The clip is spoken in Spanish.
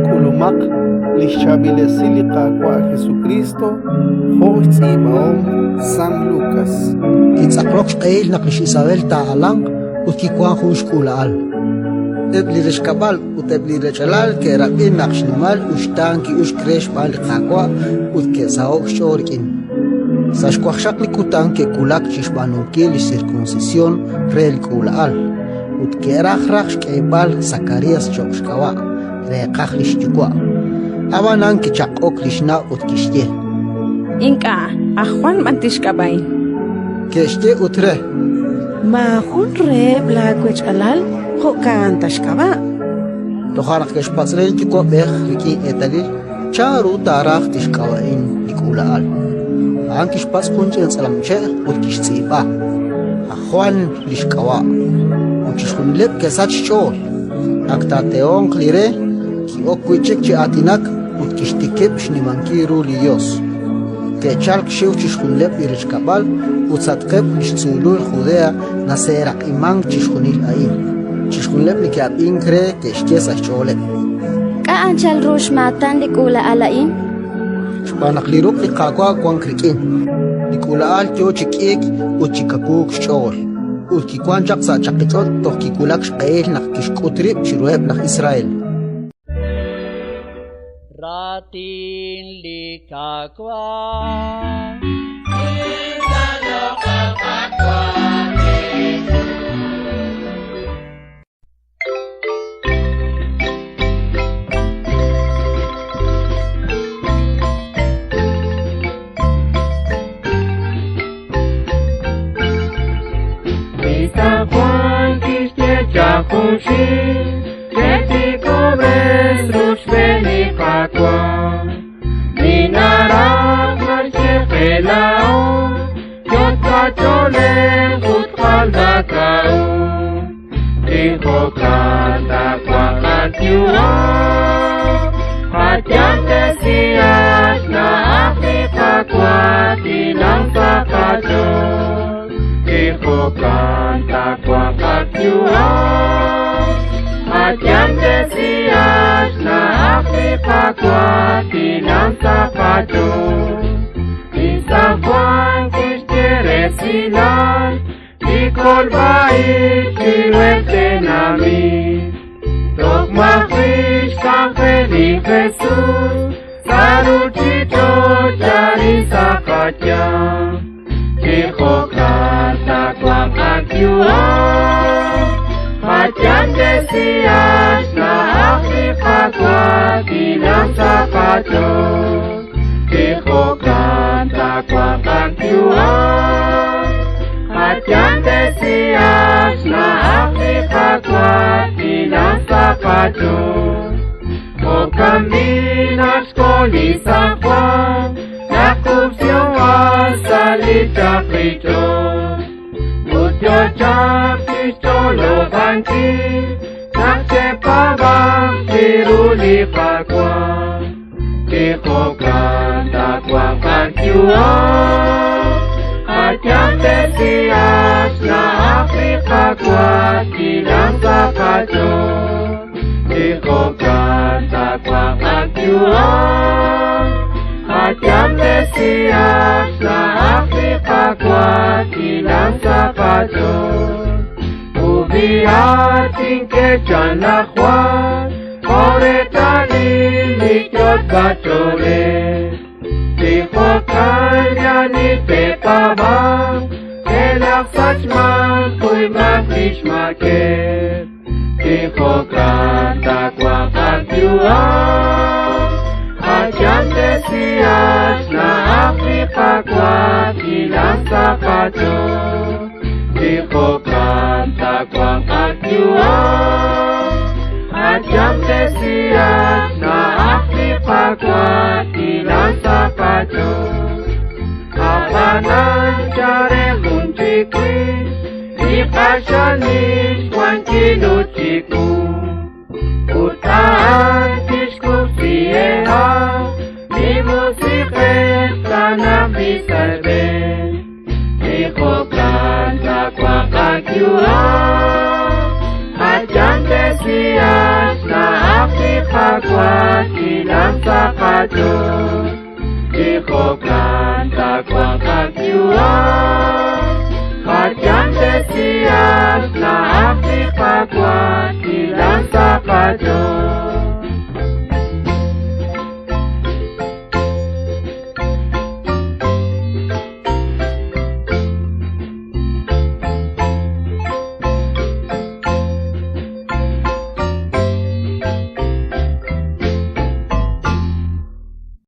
Kulumak lishabilesilika kwa Jesucristo Hoyts Ibaom San Lucas Kitzakroch qeil naqlish Isabel ta'alang utkikwan hush kulaal Eblirish kabal uteblirichalal ke rabin naqshnumal ushtan ki ush kresh bal qaqwa utke saok shorkin Sashkwachak likutan ke kulak chishbanunki li circuncisión rel kulaal utkerach rakh kebal Zacarías chokshkawa reqach lishchukwa Abanan ki chaqok lishna utkishye Inka Juan mantishkabay Keshte utre Ma jun re blakwech alal Hokan tashkaba Toharak keshpasren chukwa bech riki etalil charu tarakh tishkawain likulaal Ankish pas kunchen salamche utkishtsiba Juan lishkawa Uchishunlep kesach chol Aktateon klire ki okwichek chi atinak utkishtikep shnimankiru liyos Kechalk shivchishunlep irishkabal utsatkep lishtzulul Judea naserak imang chishunil aim Chishunlep likiab inkre keshkesach cholep Kaanchal rush matan likula alain Shpanakliruk likakwa kwan krikin Likulaal tyo chikik uchikakuk chol Utkikwan chaksa chakichot tohkikulak shqeel nakishkutrip shirueb nak Israel Ratin likakwa Juan kiste chakunshi Keti kobres rush velikakwa Minarak marshe pelao Yot kachole utkal dakao Tiho kata kwa katyua Hatyam tesias na akikakwa Tinang sakachon Kanta kwa katyua Hatyam tesias na Afrika kwa tinang sapato Isa Juan kistere sinan Dikol bait kinuete nami Dok makrish kakeli Jesus Saruchito jari sakatyam Tiho kata kwa katyua Hatyam tesias na Afrika kwa tinang sapato Tiho kata kwa katyua Hatyam tesias na Afrika kwa tinang sapato O kaminas kolisa kwa Nakupsiong asalita krito Mutyo chapsisto lobanti Naksepabang siruli pakwa Tiho kanta kwa katyua Hatyam tesias na Afrika kwa tinang sapato Tiho kanta kwa katyua Hatyam tesias na Afrika kwa tinang sapato Ubiating kechan na Juan Oretani likyot kachole Tiho kanya ni pepabang Elak sachman kuy makishmaket Tiho kanta kwa katyua Hatyam tesias na Afrika kwa tinang sapato Tiho kanta kwa katyua Hatyam tesias na Afrika kwa tinang sapato Abanan care kunchikis Ipashanis kwan kinuchiku Utaan tishku sieha Mi musikes tanam bisarbe Tiho kanta kwa katyua Hatyam tesias na Afrika Diyos. Ikoplan takwang kagyuan, kadyang desiyas na akipagwan ilang sa Diyos.